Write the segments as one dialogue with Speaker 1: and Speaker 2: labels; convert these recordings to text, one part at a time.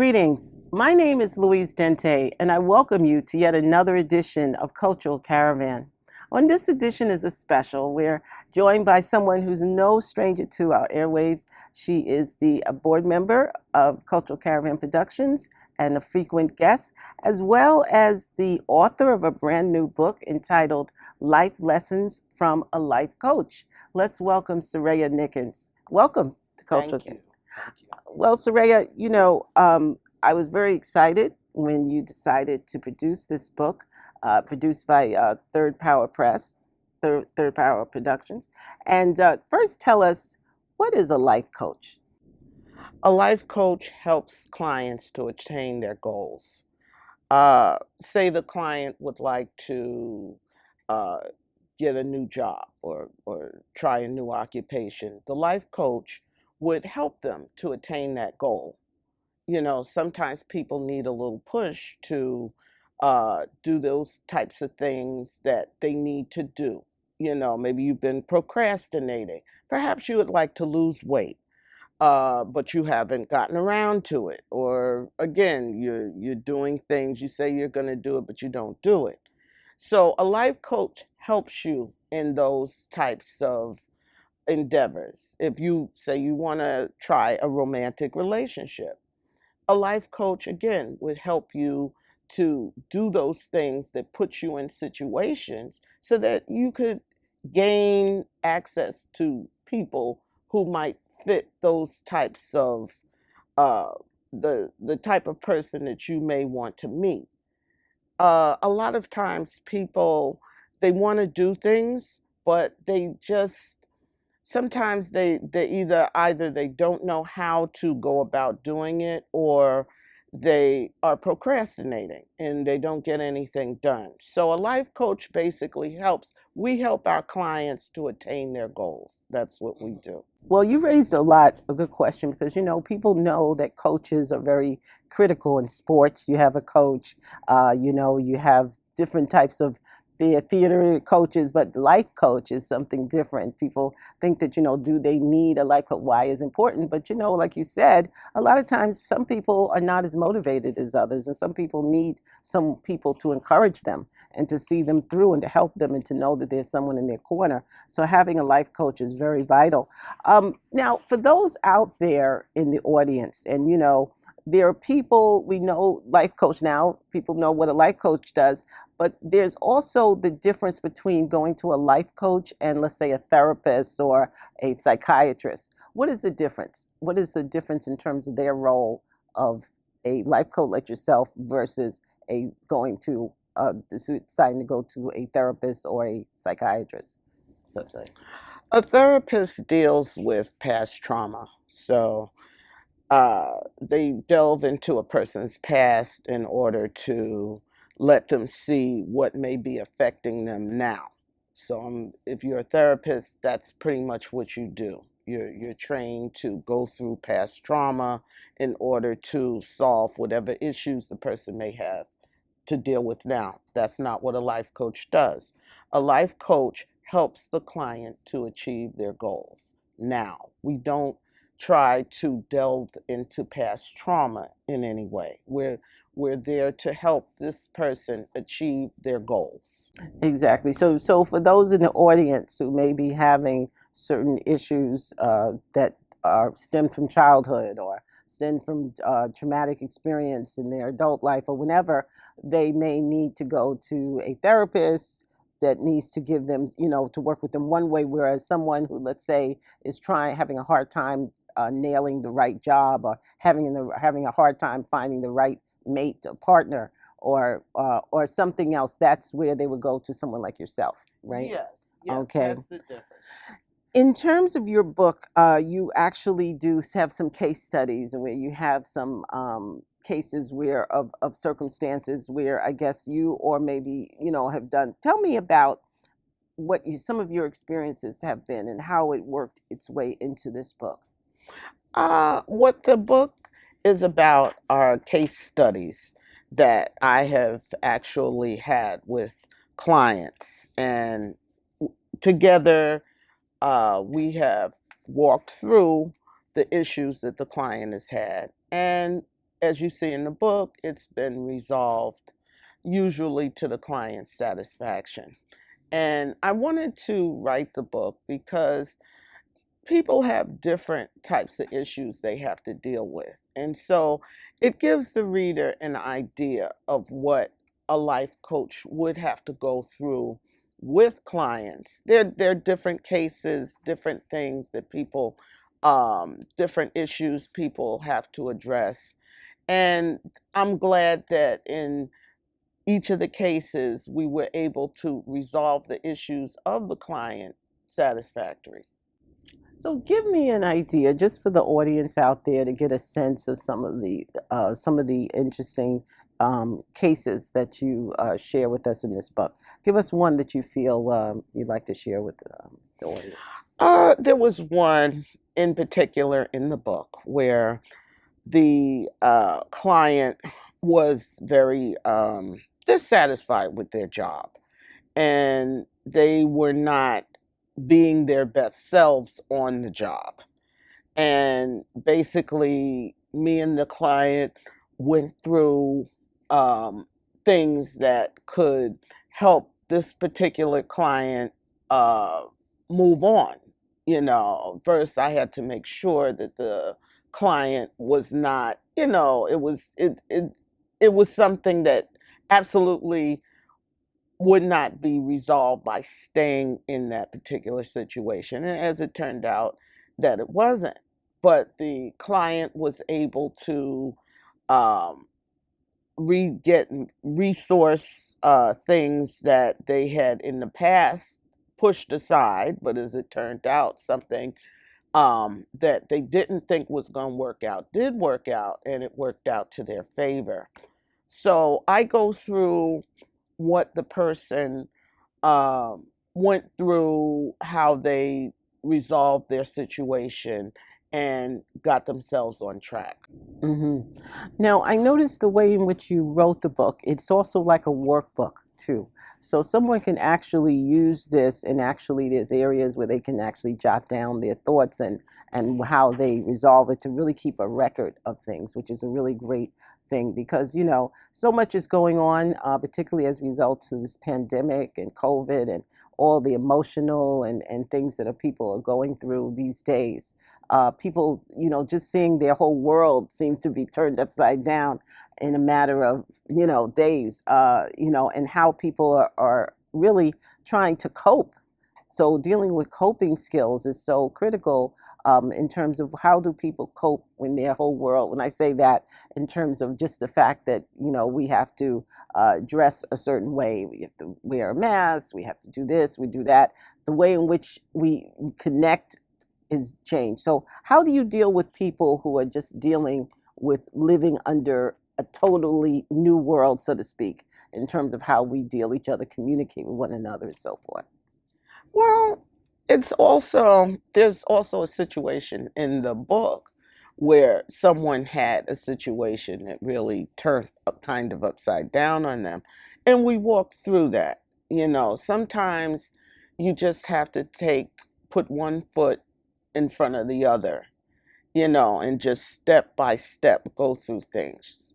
Speaker 1: Greetings. My name is Louise Dente, and I welcome you to yet another edition of Cultural Caravan. On this edition is a special. We're joined by someone who's no stranger to our airwaves. She is the board member of Cultural Caravan Productions and a frequent guest, as well as the author of a brand new book entitled Life Lessons from a Life Coach. Let's welcome Soraya Nickens. Welcome to Cultural Caravan.
Speaker 2: Thank you.
Speaker 1: Well, Soraya, I was very excited when you decided to produce this book, produced by Third Power Productions. And first, tell us, what is a life coach?
Speaker 2: A life coach helps clients to attain their goals. Say the client would like to uh, get a new job or try a new occupation. The life coach would help them to attain that goal. You know, sometimes people need a little push to do those types of things that they need to do. You know, maybe you've been procrastinating. Perhaps you would like to lose weight, but you haven't gotten around to it. Or again, you're doing things you say you're going to do it, but you don't do it. So a life coach helps you in those types of endeavors. If you say you want to try a romantic relationship, a life coach again would help you to do those things that put you in situations so that you could gain access to people who might fit those types of uh, the type of person that you may want to meet. A lot of times people, they want to do things, but they just sometimes they either they don't know how to go about doing it, or they are procrastinating and they don't get anything done. So a life coach basically helps, we help our clients to attain their goals. That's what we do.
Speaker 1: Well, you raised a good question, because people know that coaches are very critical in sports. You have a coach, you have different types of theater coaches, but life coach is something different. People think that, do they need a life coach? Why is important? But, like you said, a lot of times some people are not as motivated as others, and some people need some people to encourage them and to see them through and to help them and to know that there's someone in their corner. So having a life coach is very vital. Now, for those out there in the audience, and there are people, we know life coach now, people know what a life coach does, but there's also the difference between going to a life coach and, let's say, a therapist or a psychiatrist. What is the difference? What is the difference in terms of their role of a life coach like yourself versus deciding to go to a therapist or a psychiatrist? So,
Speaker 2: A therapist deals with past trauma. So they delve into a person's past in order to let them see what may be affecting them now. So if you're a therapist, that's pretty much what you do. You're trained to go through past trauma in order to solve whatever issues the person may have to deal with now. That's not what a life coach does. A life coach helps the client to achieve their goals now. We don't try to delve into past trauma in any way. We're there to help this person achieve their goals.
Speaker 1: exactly. So for those in the audience who may be having certain issues that are stem from childhood or stem from traumatic experience in their adult life or whenever, they may need to go to a therapist that needs to give them, to work with them one way, whereas someone who, let's say, is having a hard time nailing the right job, or having a hard time finding the right mate or partner, or something else, that's where they would go to someone like yourself, right?
Speaker 2: Yes,
Speaker 1: Okay.
Speaker 2: that's the difference.
Speaker 1: In terms of your book, you actually do have some case studies where you have some cases where of circumstances where I guess you, or maybe have done. Tell me about what some of your experiences have been and how it worked its way into this book.
Speaker 2: What the book is about are case studies that I have actually had with clients, and together we have walked through the issues that the client has had, and as you see in the book, it's been resolved usually to the client's satisfaction. And I wanted to write the book because people have different types of issues they have to deal with. And so it gives the reader an idea of what a life coach would have to go through with clients. There are different cases, different things that people, different issues people have to address. And I'm glad that in each of the cases, we were able to resolve the issues of the client satisfactory.
Speaker 1: So give me an idea, just for the audience out there, to get a sense of some of the interesting cases that you share with us in this book. Give us one that you feel you'd like to share with the audience.
Speaker 2: There was one in particular in the book where the client was very dissatisfied with their job, and they were not being their best selves on the job. And basically, me and the client went through um, things that could help this particular client uh, move on. First I had to make sure that the client was not, it was something that absolutely would not be resolved by staying in that particular situation. And as it turned out, that it wasn't. But the client was able to um, get resource things that they had in the past pushed aside, but as it turned out, something that they didn't think was going to work out did work out, and it worked out to their favor. So I go through what the person um, went through, how they resolved their situation and got themselves on track.
Speaker 1: hmm Now, I noticed the way in which you wrote the book. It's also like a workbook too. So someone can actually use this, and actually, there's areas where they can actually jot down their thoughts and how they resolve it, to really keep a record of things, which is a really great thing, because so much is going on, particularly as a result of this pandemic and COVID and all the emotional and things that people are going through these days. People, just seeing their whole world seem to be turned upside down in a matter of, days, and how people are really trying to cope. So dealing with coping skills is so critical, in terms of how do people cope when their whole world, when I say that, in terms of just the fact that, we have to dress a certain way, we have to wear a mask, we have to do this, we do that. The way in which we connect is changed. So how do you deal with people who are just dealing with living under a totally new world, so to speak, in terms of how we deal each other, communicate with one another, and so forth?
Speaker 2: Well, there's also a situation in the book where someone had a situation that really turned kind of upside down on them. And we walked through that. Sometimes you just have to put one foot in front of the other, and just step by step go through things.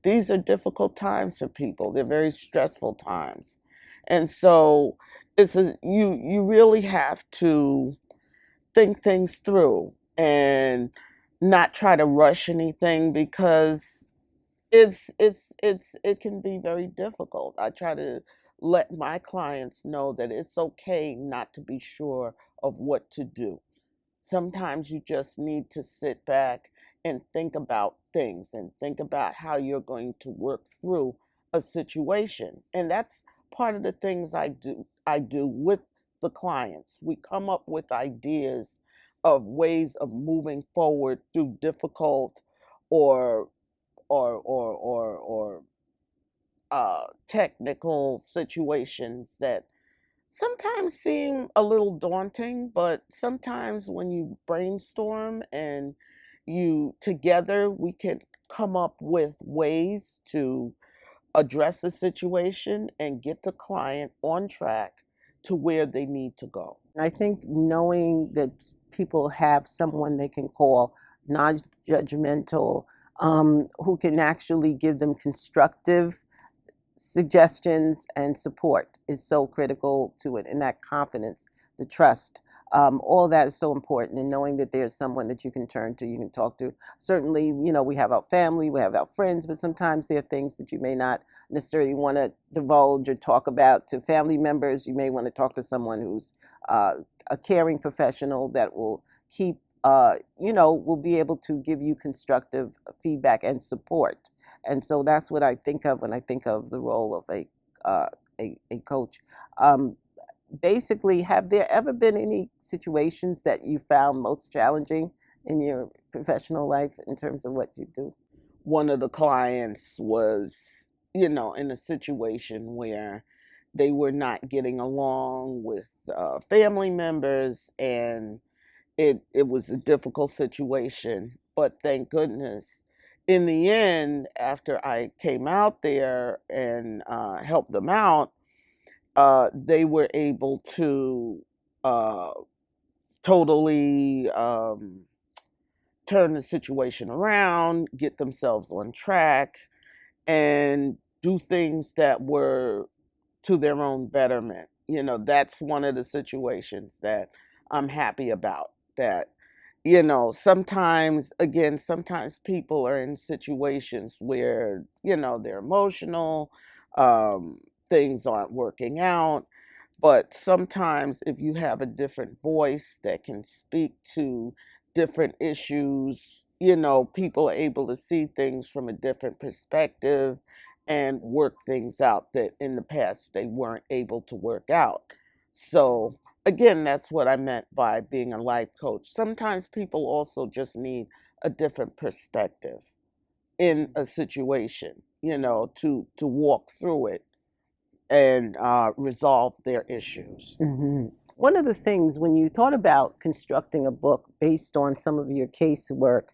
Speaker 2: These are difficult times for people. They're very stressful times. And so you really have to think things through and not try to rush anything, because it can be very difficult. I try to let my clients know that it's okay not to be sure of what to do. Sometimes you just need to sit back and think about things and think about how you're going to work through a situation. And that's part of the things I do with the clients. We come up with ideas of ways of moving forward through difficult or technical situations that sometimes seem a little daunting, but sometimes when you brainstorm and you together, we can come up with ways to address the situation and get the client on track to where they need to go.
Speaker 1: I think knowing that people have someone they can call, non-judgmental, who can actually give them constructive suggestions and support is so critical to it, and that confidence, the trust, all that is so important, and knowing that there's someone that you can turn to, you can talk to. Certainly, we have our family, we have our friends, but sometimes there are things that you may not necessarily want to divulge or talk about to family members. You may want to talk to someone who's uh, a caring professional that will keep will be able to give you constructive feedback and support. And so that's what I think of when I think of the role of uh, a coach. Um, Basically, have there ever been any situations that you found most challenging in your professional life in terms of what you do?
Speaker 2: One of the clients was, in a situation where they were not getting along with family members, and it was a difficult situation. But thank goodness, in the end, after I came out there and helped them out, they were able to uh, totally turn the situation around, get themselves on track, and do things that were to their own betterment. That's one of the situations that I'm happy about. That, sometimes people are in situations where, they're emotional, um, things aren't working out. But sometimes, if you have a different voice that can speak to different issues, people are able to see things from a different perspective and work things out that in the past they weren't able to work out. So, again, that's what I meant by being a life coach. Sometimes people also just need a different perspective in a situation, to walk through it and resolve their issues.
Speaker 1: Hmm. One of the things when you thought about constructing a book based on some of your casework,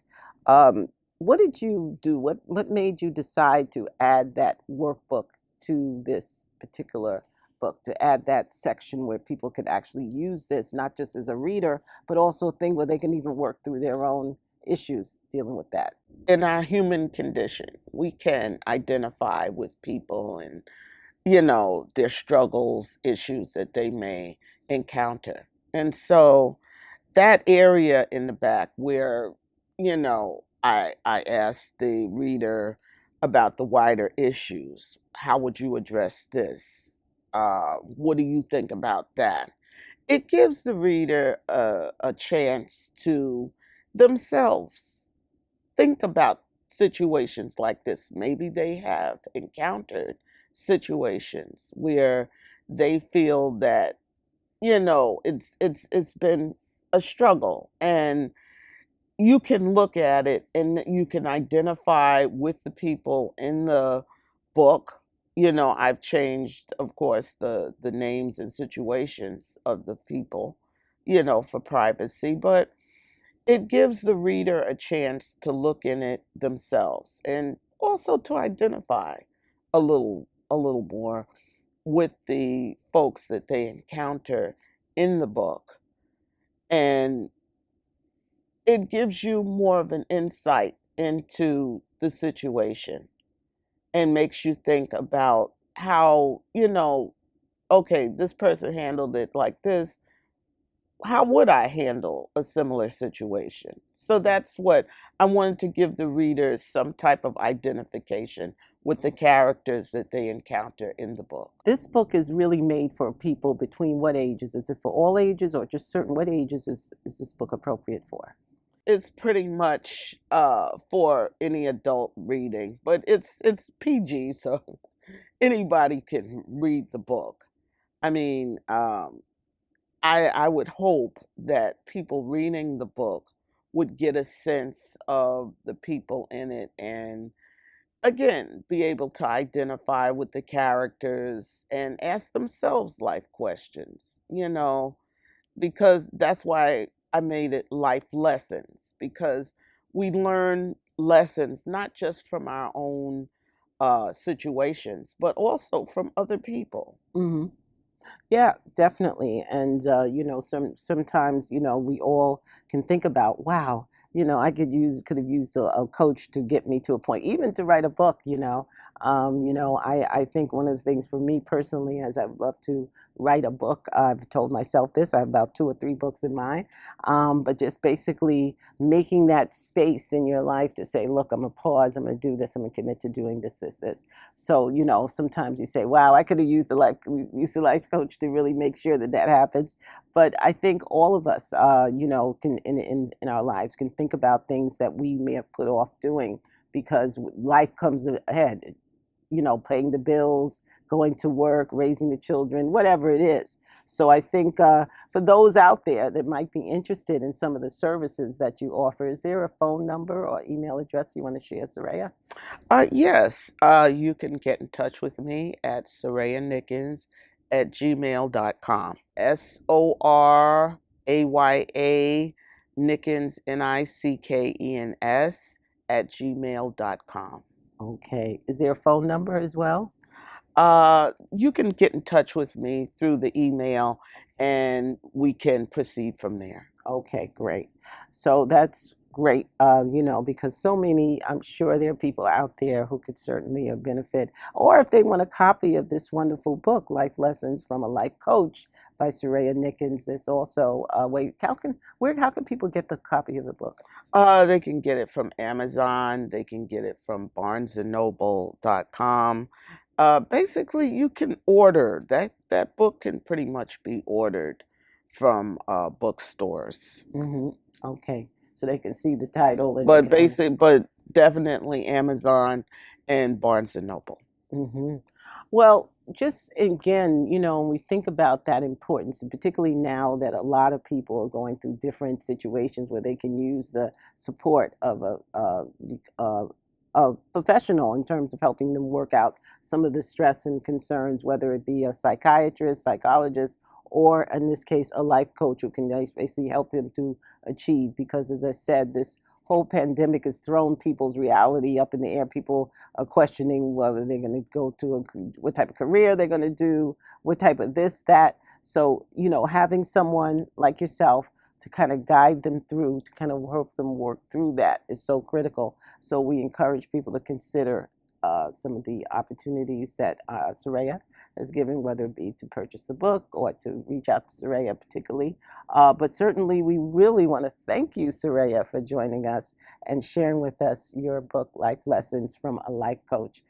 Speaker 1: um, what did you do? What made you decide to add that workbook to this particular book? To add that section where people could actually use this, not just as a reader, but also a thing where they can even work through their own issues dealing with that.
Speaker 2: In our human condition, we can identify with people and, their struggles, issues that they may encounter. And so that area in the back where, I asked the reader about the wider issues. How would you address this? What do you think about that? It gives the reader a chance to themselves think about situations like this. Maybe they have encountered situations where they feel that, it's been a struggle, and you can look at it and you can identify with the people in the book. I've changed, of course, the names and situations of the people, for privacy, but it gives the reader a chance to look in it themselves and also to identify a little more with the folks that they encounter in the book. And it gives you more of an insight into the situation and makes you think about how, okay, this person handled it like this. How would I handle a similar situation? So that's what I wanted to give the readers some type of identification with the characters that they encounter in the book.
Speaker 1: This book is really made for people between what ages? Is it for all ages or just certain what ages is this book appropriate for?
Speaker 2: It's pretty much for any adult reading, but it's PG, so anybody can read the book. I mean, I would hope that people reading the book would get a sense of the people in it, and again be able to identify with the characters and ask themselves life questions, because that's why I made it life lessons, because we learn lessons not just from our own situations, but also from other people.
Speaker 1: Hmm. Yeah, definitely. And sometimes we all can think about, wow, I could have used a coach to get me to a point, even to write a book. I think one of the things for me personally is I would love to write a book. I've told myself this. I have about 2 or 3 books in mind, but just basically making that space in your life to say, look, I'm gonna pause. I'm gonna do this. I'm gonna commit to doing this, this, this. So sometimes you say, wow, I could have used a life coach to really make sure that that happens. But I think all of us, can in our lives can think about things that we may have put off doing because life comes ahead. Paying the bills, going to work, raising the children, whatever it is. So I think for those out there that might be interested in some of the services that you offer, is there a phone number or email address you want to share, Soraya?
Speaker 2: Yes, you can get in touch with me at Soraya Nickens at gmail.com. Soraya Nickens, Nickens at gmail.com.
Speaker 1: Okay. Is there a phone number as well?
Speaker 2: You can get in touch with me through the email and we can proceed from there.
Speaker 1: Okay, great. So that's great, because so many, I'm sure there are people out there who could certainly benefit, or if they want a copy of this wonderful book, Life Lessons from a Life Coach by Soraya Nickens, there's also a way, how can people get the copy of the book?
Speaker 2: They can get it from Amazon. They can get it from barnesandnoble.com. Basically, you can order that book can pretty much be ordered from bookstores.
Speaker 1: Hmm. Okay, so they can see the title and they
Speaker 2: But
Speaker 1: can order.
Speaker 2: but definitely Amazon and Barnes and Noble.
Speaker 1: Hmm. Well, just again, when we think about that importance, and particularly now that a lot of people are going through different situations where they can use the support of a professional in terms of helping them work out some of the stress and concerns, whether it be a psychiatrist, psychologist, or in this case, a life coach who can basically help them to achieve. Because as I said, this whole pandemic has thrown people's reality up in the air. People are questioning whether they're going to go to what type of career they're going to do, what type of this, that. So, having someone like yourself to kind of guide them through, to kind of help them work through that is so critical. So we encourage people to consider some of the opportunities that Soraya has given, whether it be to purchase the book or to reach out to Soraya particularly. But certainly, we really want to thank you, Soraya, for joining us and sharing with us your book, Life Lessons from a Life Coach.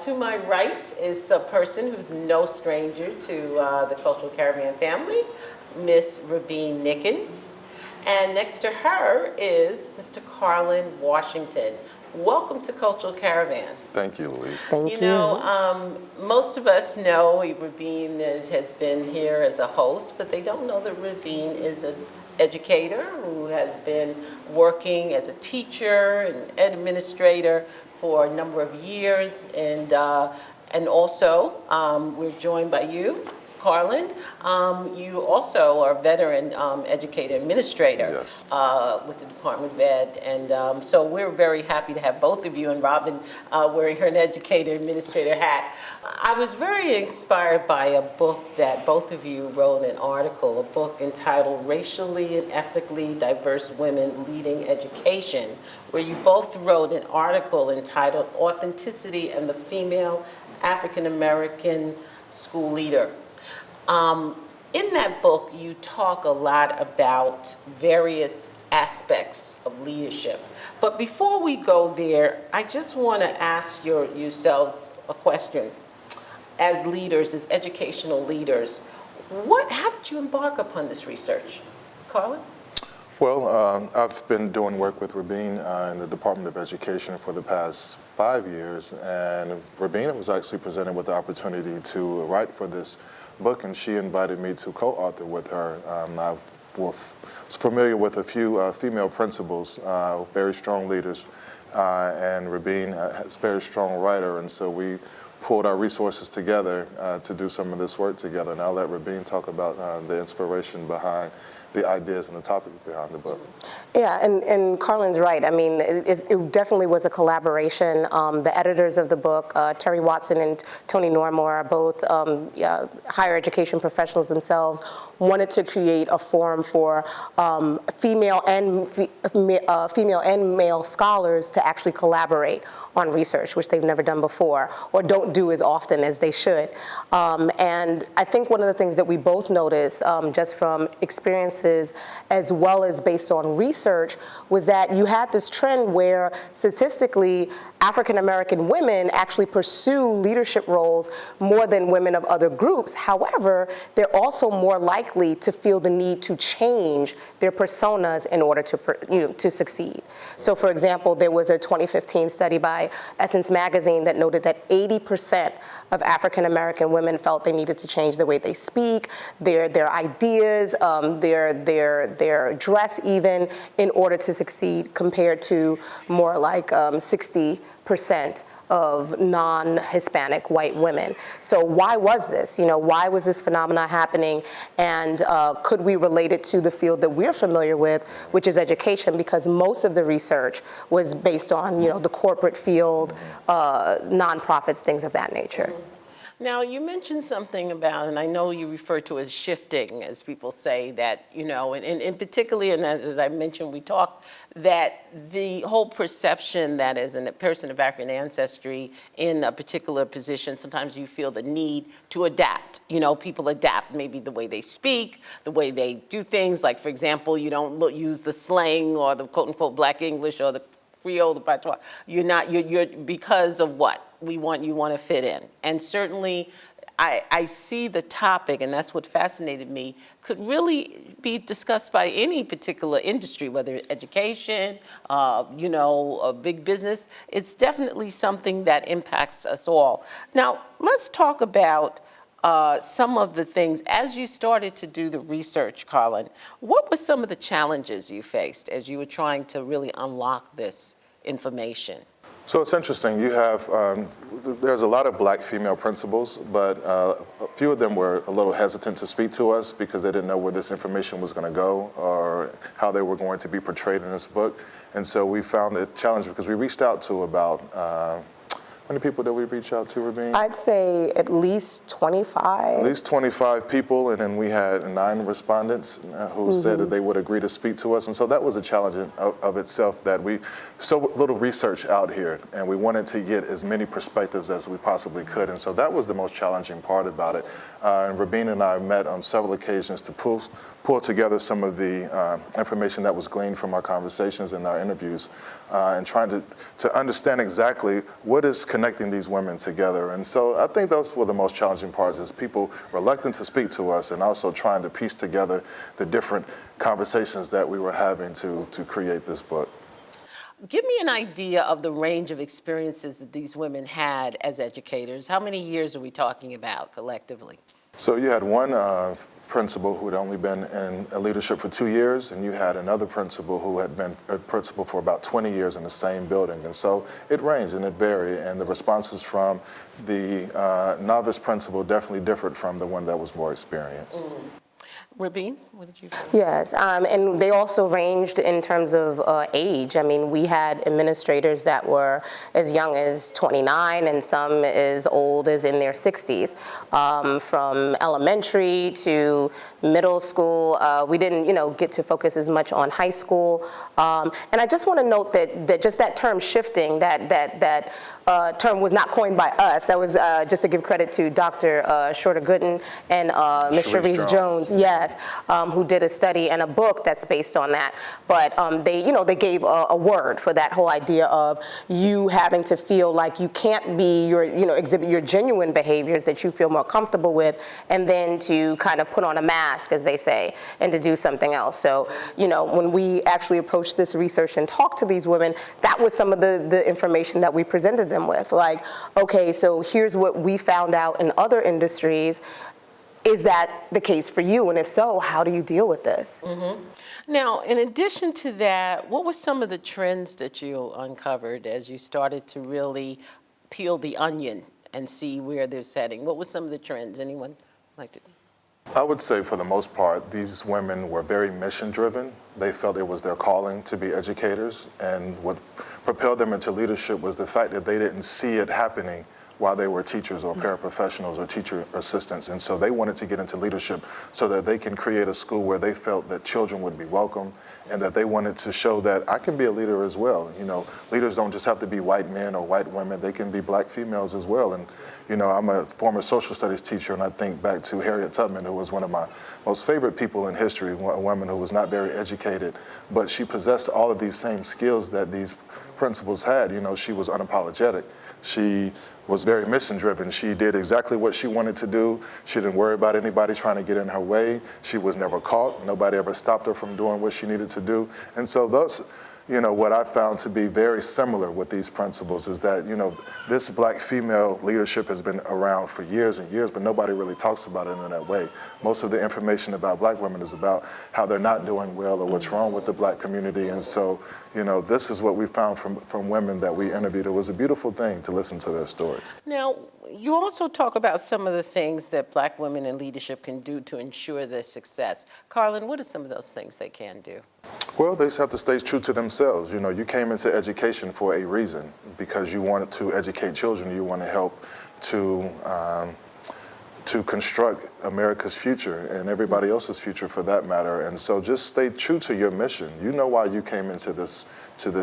Speaker 1: To my right is a person who's no stranger to the Cultural Caravan family, Miss Rabine Nickens. And next to her is Mr. Carlin Washington. Welcome to Cultural Caravan.
Speaker 3: Thank you, Louise.
Speaker 1: Thank you. Most of us know Rabine has been here as a host, but they don't know that Rabine is an educator who has been working as a teacher and administrator for a number of years, and also we're joined by you, Carlin. You also are a veteran educator administrator.
Speaker 3: Yes.
Speaker 1: With the Department of Ed, and so we're very happy to have both of you, and Robin wearing her educator administrator hat. I was very inspired by a book that both of you wrote, an article, a book entitled Racially and Ethnically Diverse Women Leading Education, where you both wrote an article entitled Authenticity and the Female African American School Leader. In that book, you talk a lot about various aspects of leadership. But before we go there, I just want to ask yourselves a question. As leaders, as educational leaders, how did you embark upon this research? Carlin?
Speaker 3: Well, I've been doing work with Rabine in the Department of Education for the past 5 years, and Rabine was actually presented with the opportunity to write for this book, and she invited me to co-author with her. I was familiar with a few female principals, very strong leaders, and Rabine is a very strong writer, and so we pulled our resources together to do some of this work together. And I'll let Rabin talk about the inspiration behind the ideas and the topic behind the book.
Speaker 4: Yeah, and Carlin's right. I mean, it definitely was a collaboration. The editors of the book, Terry Watson and Tony Normore, are both higher education professionals themselves, wanted to create a forum for female and male scholars to actually collaborate on research, which they've never done before, or don't do as often as they should. And I think one of the things that we both noticed, just from experiences as well as based on research, was that you had this trend where statistically African American women actually pursue leadership roles more than women of other groups. However, they're also more likely to feel the need to change their personas in order to succeed. So for example, there was a 2015 study by Essence Magazine that noted that 80% of African American women felt they needed to change the way they speak, their ideas, their dress even, in order to succeed, compared to more like 60% of non-Hispanic white women. So why was this? Why was this phenomena happening? And could we relate it to the field that we're familiar with, which is education? Because most of the research was based on, the corporate field, nonprofits, things of that nature.
Speaker 1: Now, you mentioned something about, and I know you refer to as shifting, as people say, that, and particularly, and as I mentioned, we talked, that the whole perception that as a person of African ancestry in a particular position, sometimes you feel the need to adapt. People adapt maybe the way they speak, the way they do things. Like, for example, you don't use the slang or the quote-unquote Black English or the Creole, the patois. You're because of what? You want to fit in. And certainly, I see the topic, and that's what fascinated me, could really be discussed by any particular industry, whether education, a big business. It's definitely something that impacts us all. Now, let's talk about some of the things, as you started to do the research, Carlin, what were some of the challenges you faced as you were trying to really unlock this information?
Speaker 3: So it's interesting. You have, there's a lot of Black female principals, but a few of them were a little hesitant to speak to us because they didn't know where this information was going to go or how they were going to be portrayed in this book. And so we found it challenging because we reached out to about, how many people did we reach out to, Rabin?
Speaker 4: I'd say at least 25.
Speaker 3: At least 25 people, and then we had 9 respondents who said that they would agree to speak to us. And so that was a challenge of itself, that so little research out here, and we wanted to get as many perspectives as we possibly could. And so that was the most challenging part about it. And Rabin and I met on several occasions to pull together some of the information that was gleaned from our conversations and our interviews, and trying to understand exactly what is connecting these women together. And so I think those were the most challenging parts, is people reluctant to speak to us and also trying to piece together the different conversations that we were having to create this book.
Speaker 1: Give me an idea of the range of experiences that these women had as educators. How many years are we talking about collectively?
Speaker 3: So you had one principal who had only been in leadership for 2 years, and you had another principal who had been a principal for about 20 years in the same building. And so it ranged and it varied, and the responses from the novice principal definitely differed from the one that was more experienced.
Speaker 1: Rabin, what did you find?
Speaker 4: Yes, and they also ranged in terms of age. I mean, we had administrators that were as young as 29 and some as old as in their 60s, from elementary to middle school. We didn't, get to focus as much on high school. And I just want to note that just that term shifting, that term was not coined by us. That was just to give credit to Dr. Shorter Gooden and Ms. Cherise Jones. Yes, who did a study and a book that's based on that. But they gave a word for that whole idea of you having to feel like you can't be exhibit your genuine behaviors that you feel more comfortable with, and then to kind of put on a mask, as they say, and to do something else. So, when we actually approached this research and talked to these women, that was some of the information that we presented them with. Like, okay, so here's what we found out in other industries. Is that the case for you? And if so, how do you deal with this?
Speaker 1: Mm-hmm. Now, in addition to that, what were some of the trends that you uncovered as you started to really peel the onion and see where they're heading? What were some of the trends? Anyone like to?
Speaker 3: I would say for the most part, these women were very mission driven. They felt it was their calling to be educators, and what propelled them into leadership was the fact that they didn't see it happening while they were teachers or paraprofessionals or teacher assistants. And so they wanted to get into leadership so that they can create a school where they felt that children would be welcome, and that they wanted to show that I can be a leader as well. You know, leaders don't just have to be white men or white women, they can be black females as well. And you know, I'm a former social studies teacher, and I think back to Harriet Tubman, who was one of my most favorite people in history, a woman who was not very educated, but she possessed all of these same skills that these principals had. You know, she was unapologetic. She was very mission driven. She did exactly what she wanted to do. She didn't worry about anybody trying to get in her way. She was never caught. Nobody ever stopped her from doing what she needed to do. And so thus, you know, what I found to be very similar with these principles is that, you know, this black female leadership has been around for years and years, but nobody really talks about it in that way. Most of the information about black women is about how they're not doing well or what's wrong with the black community. And so, you know, this is what we found from women that we interviewed. It was a beautiful thing to listen to their stories.
Speaker 1: Now, you also talk about some of the things that black women in leadership can do to ensure their success. Carlin, what are some of those things they can do?
Speaker 3: Well, they just have to stay true to themselves. You know, you came into education for a reason, because you wanted to educate children. You want to help to construct America's future and everybody else's future for that matter. And so just stay true to your mission. You know why you came into this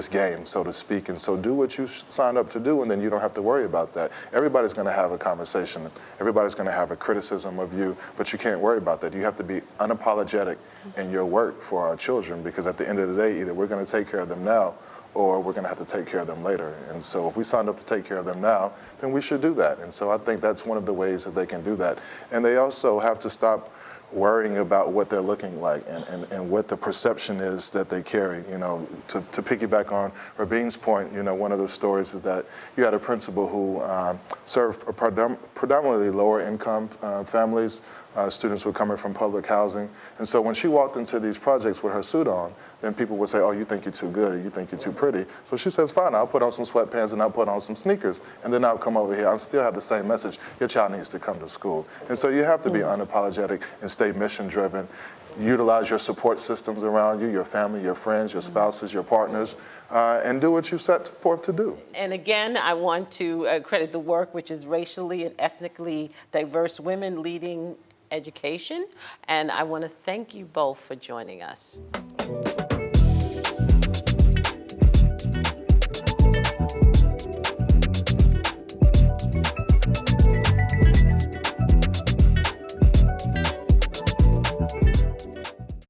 Speaker 3: game, so to speak. And so do what you signed up to do, and then you don't have to worry about that. Everybody's going to have a conversation. Everybody's going to have a criticism of you, but you can't worry about that. You have to be unapologetic in your work for our children, because at the end of the day, either we're going to take care of them now, or we're going to have to take care of them later. And so if we signed up to take care of them now, then we should do that. And so I think that's one of the ways that they can do that. And they also have to stop worrying about what they're looking like and what the perception is that they carry. You know, to piggyback on Rabin's point, you know, one of the stories is that you had a principal who served predominantly lower income families. Students were coming from public housing. And so when she walked into these projects with her suit on, then people would say, oh, you think you're too good, or you think you're too pretty. So she says, fine, I'll put on some sweatpants and I'll put on some sneakers, and then I'll come over here. I'll still have the same message. Your child needs to come to school. And so you have to be unapologetic and stay mission-driven. Utilize your support systems around you, your family, your friends, your spouses, your partners, and do what you set forth to do.
Speaker 1: And again, I want to credit the work, which is Racially and Ethnically Diverse Women Leading Education. And I want to thank you both for joining us.